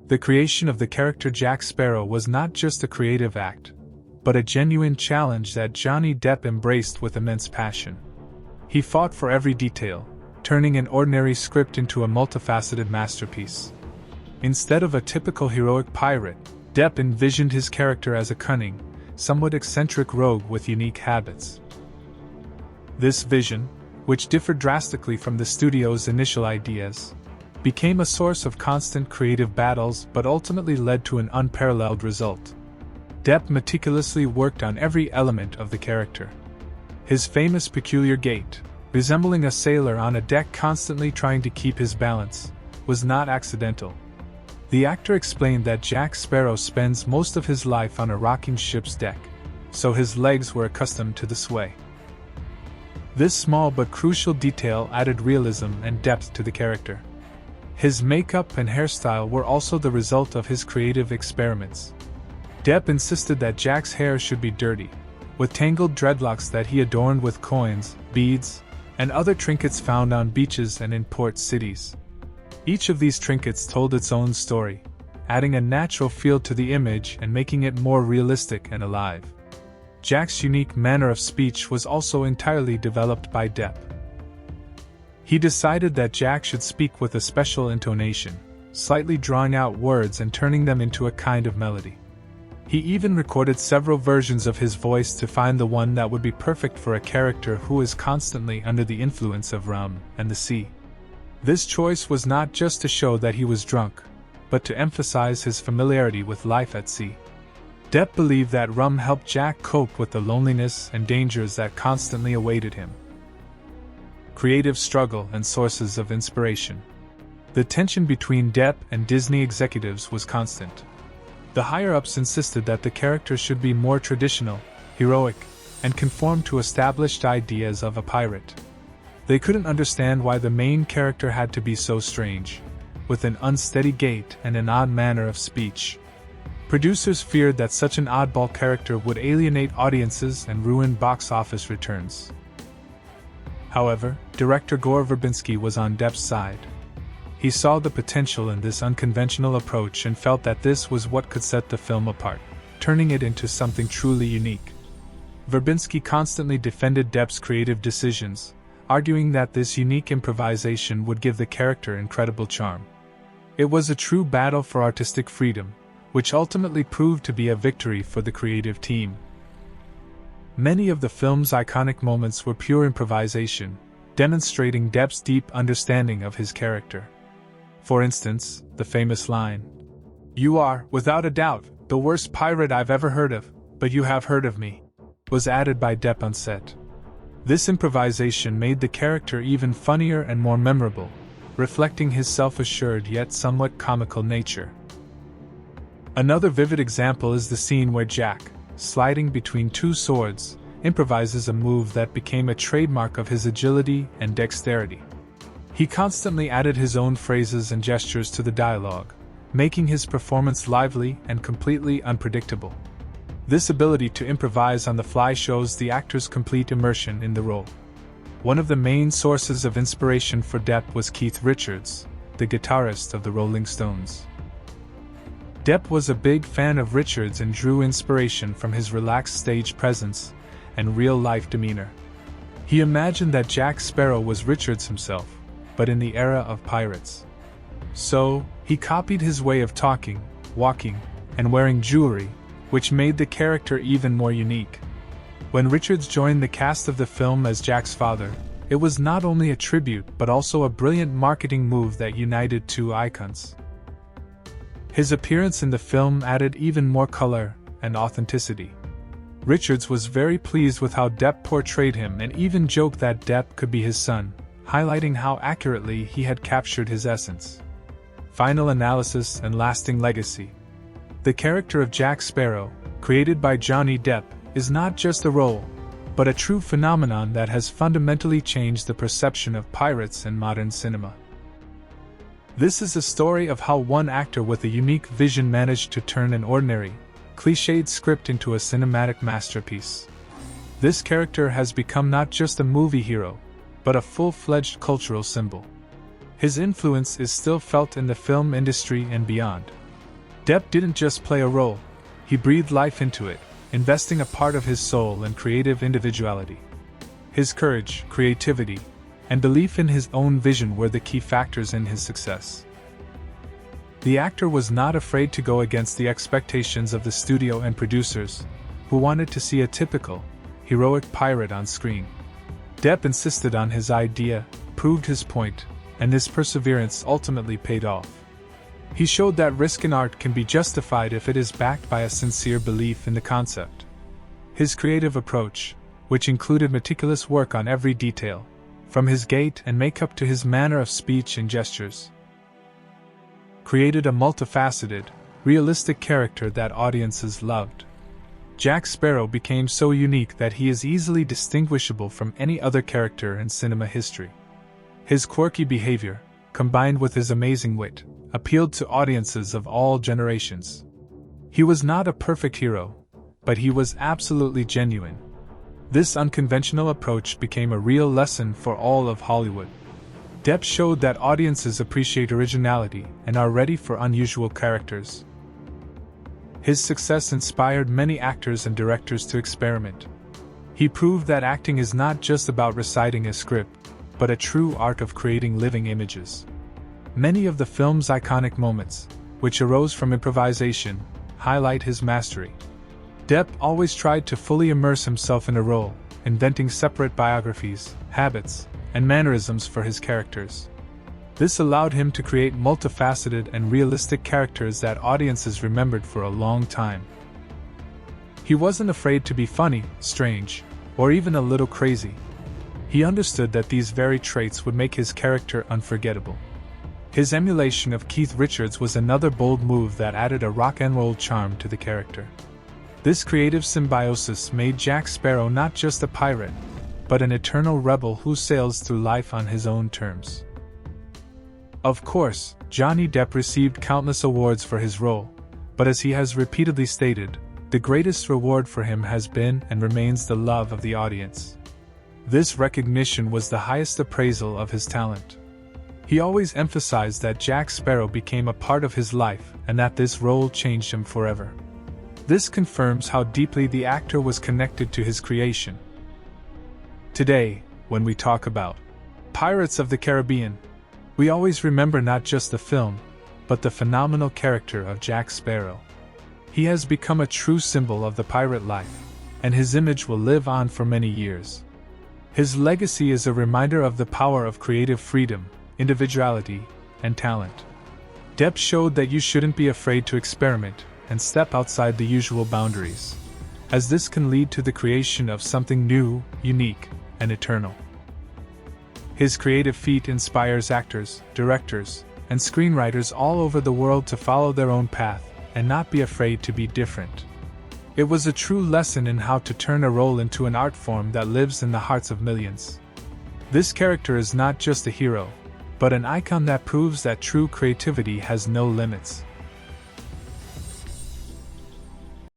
The creation of the character Jack Sparrow was not just a creative act, but a genuine challenge that Johnny Depp embraced with immense passion. He fought for every detail, turning an ordinary script into a multifaceted masterpiece. Instead of a typical heroic pirate, Depp envisioned his character as a cunning, somewhat eccentric rogue with unique habits. This vision, which differed drastically from the studio's initial ideas, became a source of constant creative battles but ultimately led to an unparalleled result. Depp meticulously worked on every element of the character. His famous peculiar gait, resembling a sailor on a deck constantly trying to keep his balance, was not accidental. The actor explained that Jack Sparrow spends most of his life on a rocking ship's deck, so his legs were accustomed to the sway. This small but crucial detail added realism and depth to the character. His makeup and hairstyle were also the result of his creative experiments. Depp insisted that Jack's hair should be dirty, with tangled dreadlocks that he adorned with coins, beads, and other trinkets found on beaches and in port cities. Each of these trinkets told its own story, adding a natural feel to the image and making it more realistic and alive. Jack's unique manner of speech was also entirely developed by Depp. He decided that Jack should speak with a special intonation, slightly drawing out words and turning them into a kind of melody. He even recorded several versions of his voice to find the one that would be perfect for a character who is constantly under the influence of rum and the sea. This choice was not just to show that he was drunk, but to emphasize his familiarity with life at sea. Depp believed that rum helped Jack cope with the loneliness and dangers that constantly awaited him. Creative struggle and sources of inspiration. The tension between Depp and Disney executives was constant. The higher-ups insisted that the character should be more traditional, heroic, and conform to established ideas of a pirate. They couldn't understand why the main character had to be so strange, with an unsteady gait and an odd manner of speech. Producers feared that such an oddball character would alienate audiences and ruin box office returns. However, director Gore Verbinski was on Depp's side. He saw the potential in this unconventional approach and felt that this was what could set the film apart, turning it into something truly unique. Verbinski constantly defended Depp's creative decisions, arguing that this unique improvisation would give the character incredible charm. It was a true battle for artistic freedom, which ultimately proved to be a victory for the creative team. Many of the film's iconic moments were pure improvisation, demonstrating Depp's deep understanding of his character. For instance, the famous line, "You are, without a doubt, the worst pirate I've ever heard of, but you have heard of me," was added by Depp on set. This improvisation made the character even funnier and more memorable, reflecting his self-assured yet somewhat comical nature. Another vivid example is the scene where Jack, sliding between two swords, improvises a move that became a trademark of his agility and dexterity. He constantly added his own phrases and gestures to the dialogue, making his performance lively and completely unpredictable. This ability to improvise on the fly shows the actor's complete immersion in the role. One of the main sources of inspiration for Depp was Keith Richards, the guitarist of the Rolling Stones. Depp was a big fan of Richards and drew inspiration from his relaxed stage presence and real-life demeanor. He imagined that Jack Sparrow was Richards himself, but in the era of pirates. So, he copied his way of talking, walking, and wearing jewelry, which made the character even more unique. When Richards joined the cast of the film as Jack's father, it was not only a tribute but also a brilliant marketing move that united two icons. His appearance in the film added even more color and authenticity. Richards was very pleased with how Depp portrayed him and even joked that Depp could be his son, highlighting how accurately he had captured his essence. Final analysis and lasting legacy. The character of Jack Sparrow, created by Johnny Depp, is not just a role, but a true phenomenon that has fundamentally changed the perception of pirates in modern cinema. This is a story of how one actor with a unique vision managed to turn an ordinary, cliched script into a cinematic masterpiece. This character has become not just a movie hero, but a full-fledged cultural symbol. His influence is still felt in the film industry and beyond, Depp didn't just play a role, he breathed life into it, investing a part of his soul and creative individuality. His courage, creativity, and belief in his own vision were the key factors in his success. The actor was not afraid to go against the expectations of the studio and producers, who wanted to see a typical, heroic pirate on screen. Depp insisted on his idea, proved his point, and his perseverance ultimately paid off. He showed that risk in art can be justified if it is backed by a sincere belief in the concept. His creative approach, which included meticulous work on every detail, from his gait and makeup to his manner of speech and gestures, created a multifaceted, realistic character that audiences loved. Jack Sparrow became so unique that he is easily distinguishable from any other character in cinema history. His quirky behavior, combined with his amazing wit, appealed to audiences of all generations. He was not a perfect hero, but he was absolutely genuine. This unconventional approach became a real lesson for all of Hollywood. Depp showed that audiences appreciate originality and are ready for unusual characters. His success inspired many actors and directors to experiment. He proved that acting is not just about reciting a script, but a true art of creating living images. Many of the film's iconic moments, which arose from improvisation, highlight his mastery. Depp always tried to fully immerse himself in a role, inventing separate biographies, habits, and mannerisms for his characters. This allowed him to create multifaceted and realistic characters that audiences remembered for a long time. He wasn't afraid to be funny, strange, or even a little crazy. He understood that these very traits would make his character unforgettable. His emulation of Keith Richards was another bold move that added a rock and roll charm to the character. This creative symbiosis made Jack Sparrow not just a pirate, but an eternal rebel who sails through life on his own terms. Of course, Johnny Depp received countless awards for his role, but as he has repeatedly stated, the greatest reward for him has been and remains the love of the audience. This recognition was the highest appraisal of his talent. He always emphasized that Jack Sparrow became a part of his life and that this role changed him forever. This confirms how deeply the actor was connected to his creation. Today, when we talk about Pirates of the Caribbean, we always remember not just the film, but the phenomenal character of Jack Sparrow. He has become a true symbol of the pirate life, and his image will live on for many years. His legacy is a reminder of the power of creative freedom, individuality, and talent. Depp showed that you shouldn't be afraid to experiment and step outside the usual boundaries, as this can lead to the creation of something new, unique, and eternal. His creative feat inspires actors, directors, and screenwriters all over the world to follow their own path and not be afraid to be different. It was a true lesson in how to turn a role into an art form that lives in the hearts of millions. This character is not just a hero, but an icon that proves that true creativity has no limits.